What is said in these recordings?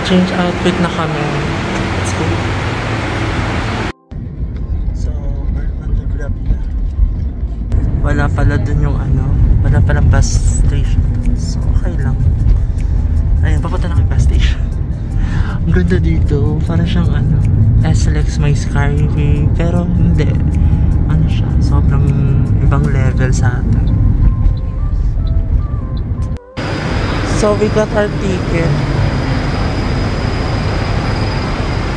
Mag-change outfit na kami. Let's go. So, we're on the Grab na. Wala pala dun yung ano. Wala palang bus station. So, okay lang. Ayun, papunta na kami bus station. Ang ganda dito. Para siyang ano, SLX may Skyway. Pero hindi. Ano siya? Sobrang ibang level sa atin. So, we got our ticket.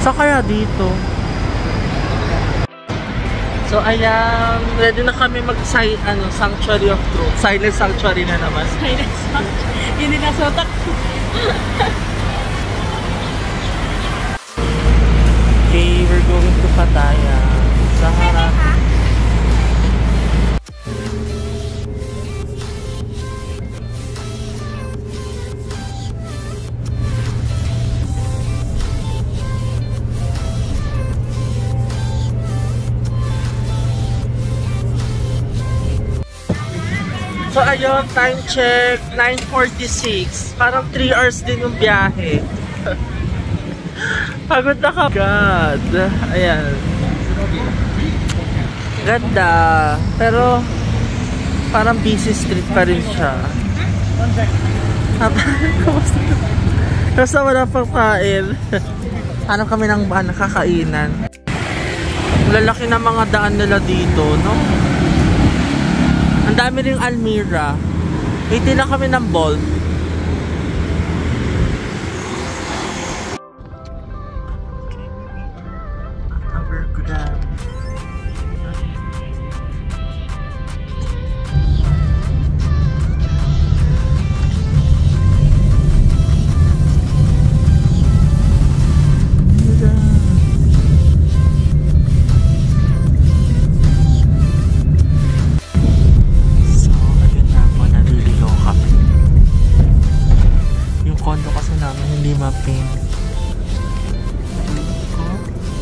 So, kaya dito. So, ayan. Ready na kami Sanctuary of Truth. Silent Sanctuary na naman. Silent Sanctuary. Yun din nasa otak. Okay, we're going to Pattaya. Sa harap. So ayun, time check, 9:46. Parang 3 hours din yung biyahe. Pagod na ka. God. Ayan. Ganda. Pero parang busy street pa rin siya. Kasi wala pang kain. Hanap kami ng kakainan. Lalaki na mga daan nila dito, no? Ang dami ring Almira. Hindi lang kami ng Bolt.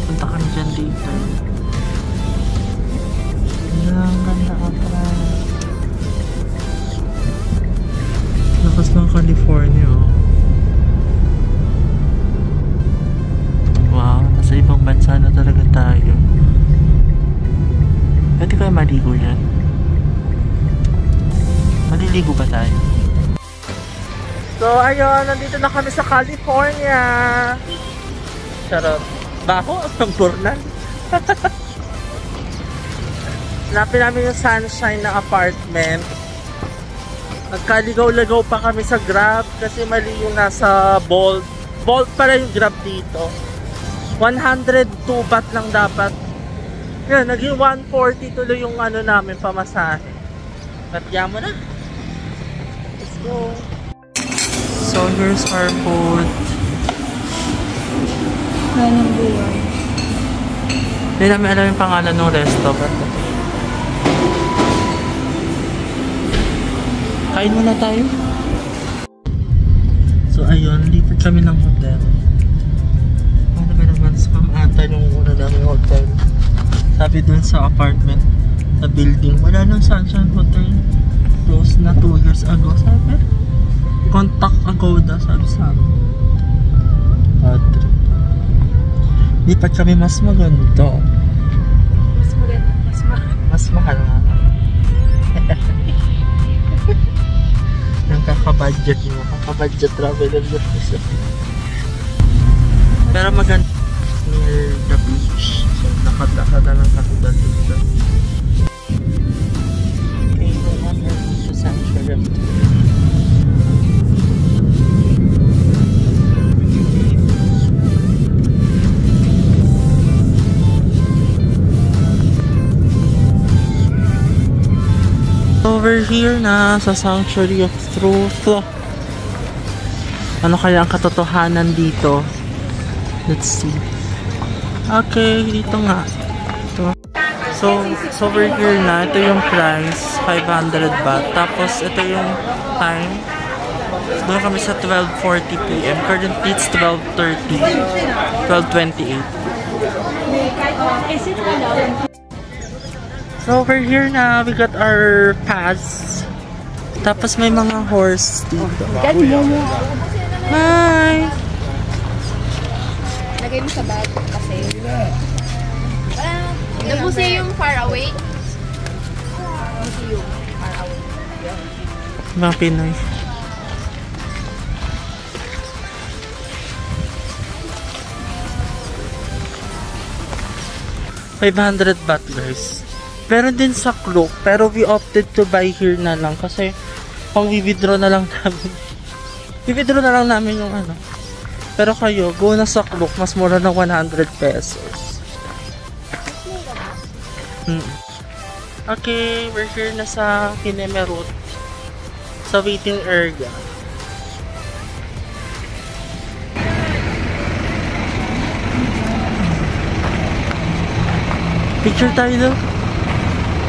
Punta kami dyan dito. Ang ganda ka pa. Lakas ng California, oh. Wow, nasa ibang bansa na talaga tayo. Pwede kayo maligo dyan? Maliligo ba tayo? So ayun, nandito na kami sa California. Charot. Baho ang burnan. Hanapin namin yung sunshine na apartment. Nagkaligaw-ligaw pa kami sa Grab kasi mali yung nasa Bolt. Bolt pala yung Grab dito. 102 baht lang dapat. Yan, naging 140 tuloy yung ano namin pamasahe. Patya mo na. Let's go. So here's our food. Anong buwan? Hindi namin alam yung pangalan ng resto. Kain muna tayo. So ayun, lipat kami ng hotel. Ano ba naman spam ata yung una namin hotel. Sabi dun sa apartment, sa building, wala nang Sunshine Hotel. Close na 2 years ago, sabi. Contact Agoda, sabi sa amin. Lipat kami mas maganda. Mas maganda, mas mahal. Mas mahal nga. Yung kakabudget mo. Kakabudget traveler na siya. Pero maganda. Near the beach. So, nakadaka na lang kakita dito. Okay, we're on our way to Sanctuary of Truth. Over here na sa Sanctuary of Truth. Ano kaya ang katotohanan dito? Let's see. Okay, dito nga. Ito. So over here na, ito yung price, 500 baht. Tapos ito yung time. Doon kami sa 12:40 PM. Currently it's 12:30. 12:28. So over here na, we got our pass. Tapos may mga horse dito. Hi! ilagay mo sa bag kasi. The museum far away. Museum far away. Mga Pinoy. ₱500 guys. Pero din sa Klook, pero we opted to buy here na lang kasi pang withdraw na lang namin. I-withdraw na lang namin yung ano. Pero kayo, go na sa Klook, mas mura ng ₱100. Okay, we're here na sa Kinemerut. Sa waiting area. Picture tayo daw.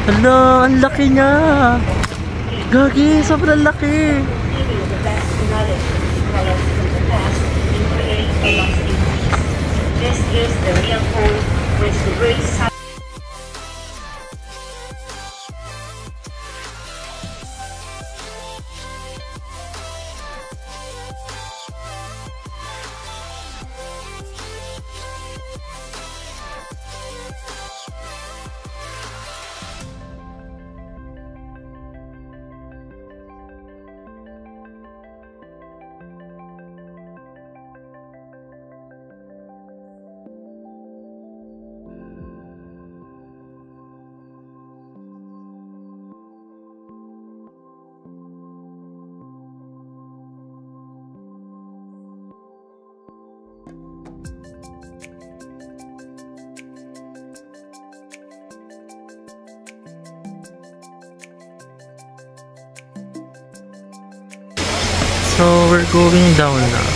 Hala, ang laki niya. Gagi, sobrang laki. This is the real home with the great sun. So, we're going down now.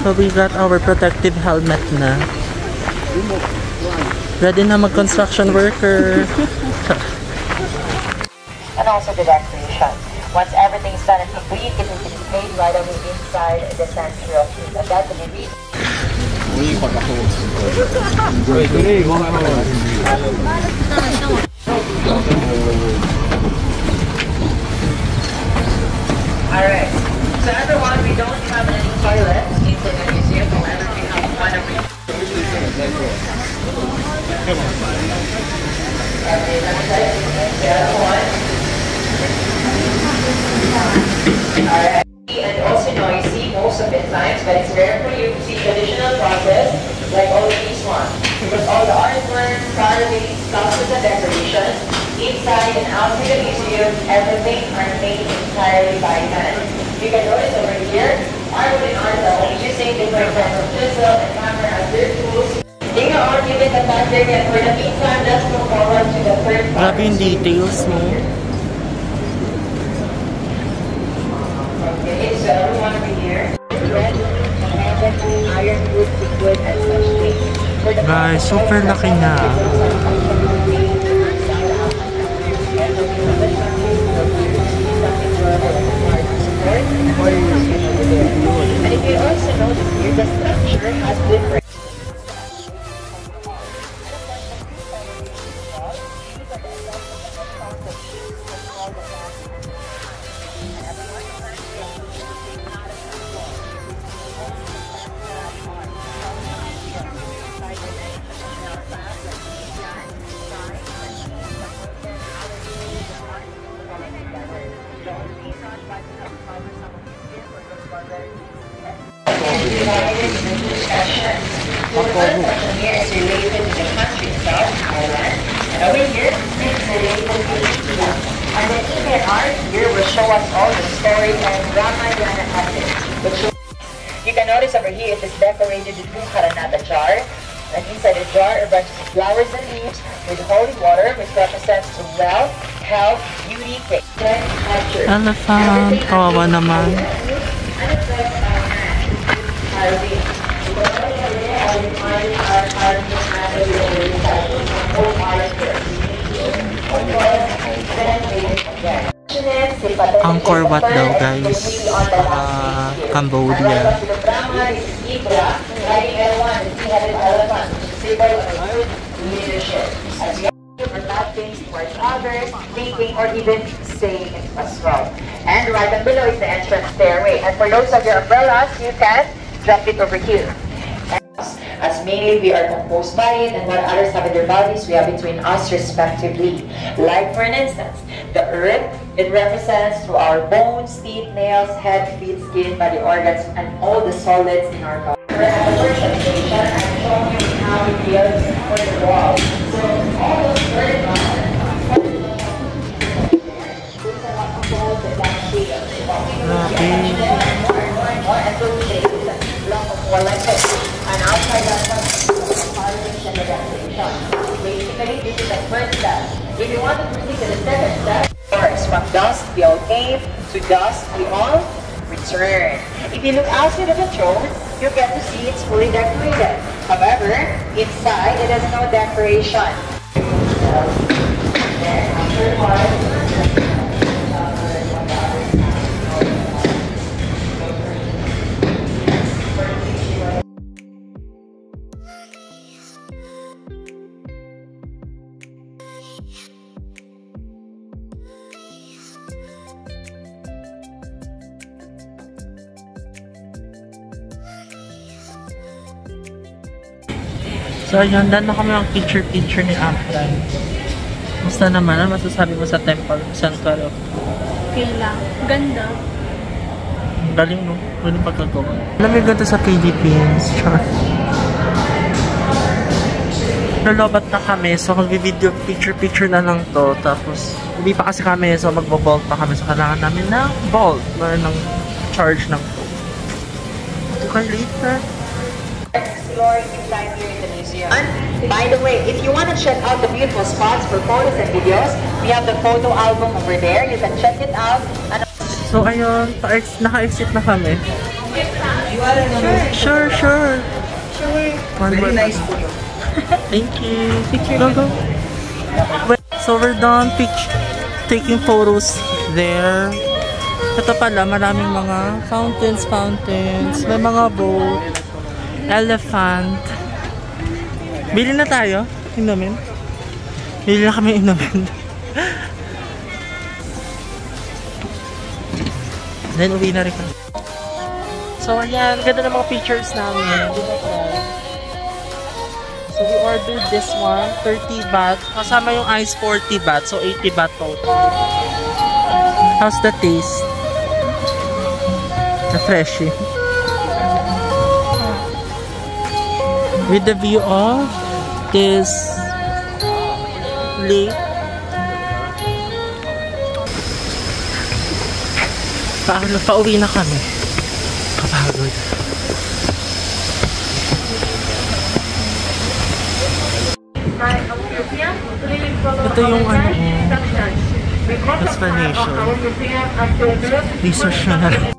So, we got our protective helmet na. Ready na mag-construction worker. And also the decoration. Once everything is done and complete, it will be displayed right away inside the center of it. And that will be Alright. So everyone, we don't have any toilets inside the museum. However, we have one of each. Alright. And also noisy most of the times, but it's rare for you to see traditional process like all these ones. Because all the artwork, carvings, sculptures, and decorations inside and outside the museum, everything are made entirely by hand. You can notice over here, artwork and art are using different kinds of chisel and hammer as their tools. They are all given the pattern, and for the meantime, let's move forward to the third part. Grabe yung details mo. Okay, so everyone over here, red, iron wood, wood, and such things. Guys, super laki na. And if you also notice here, the structure has different. Here is related to the country itself, Thailand. And over here, this is related to India. And the Indian art here will show us all the story and Ramayana epic. You can notice over here it is decorated with Karanata jar. And inside the jar are bunches of flowers and leaves with holy water, which represents the wealth, health, beauty, faith, and culture. Elephant, kawawa naman. And it's like carving. Angkor Wat daw guys, Cambodia. others, thinking, or even saying it as well. And right down below is the entrance stairway. And for those of your umbrellas, you can drop it over here. As mainly we are composed by it, and what others have in their bodies, we have between us respectively. Like for an instance, the earth, it represents through our bones, teeth, nails, head, feet, skin, body organs, and all the solids in our body. At the first station, I'm showing you how it feels for the wall. So all those verticals, these are what composed the black shield. More and those shapes, long of more like this. And outside that one, and the ventilation. Basically, this is the first step. If you want to proceed to the second step, first, from dusk we all came, to dusk we all return. If you look outside of the throne, you get to see it's fully decorated. However, inside it has no decoration. Then afterwards, So ayun, dahil na kami ang picture-picture ni Afran. Basta naman, ano masasabi mo sa temple, Sanctuary of Truth? Okay lang. Ganda. Galing no? Galing pagkagawa. Alam mo yung ganito sa Philippines. Char. Nalobat na kami, so mag-video picture-picture na lang to. Tapos, hindi pa kasi kami, so magbo-vault pa kami. So kailangan namin ng vault, ng charge ng phone. Okay, later. exploring inside here in the museum. And by the way, if you want to check out the beautiful spots for photos and videos, we have the photo album over there. You can check it out. And so ayun, naka-exit na kami. Sure. Very nice photo. Thank you. Go. So we're done taking photos there. Ito pala, maraming mga fountains. May mga boat. Elephant. Bili na tayo. Inumin. Bili na kami inumin. Then uwi na rin kami. So ayan, ganda ng mga pictures namin. So we ordered this one, 30 baht. Kasama yung ice 40 baht. So 80 baht total. How's the taste? Refreshing. With the view of this lake. Pauwi na kami. Kapagod. Ito yung explanation. Research na lang.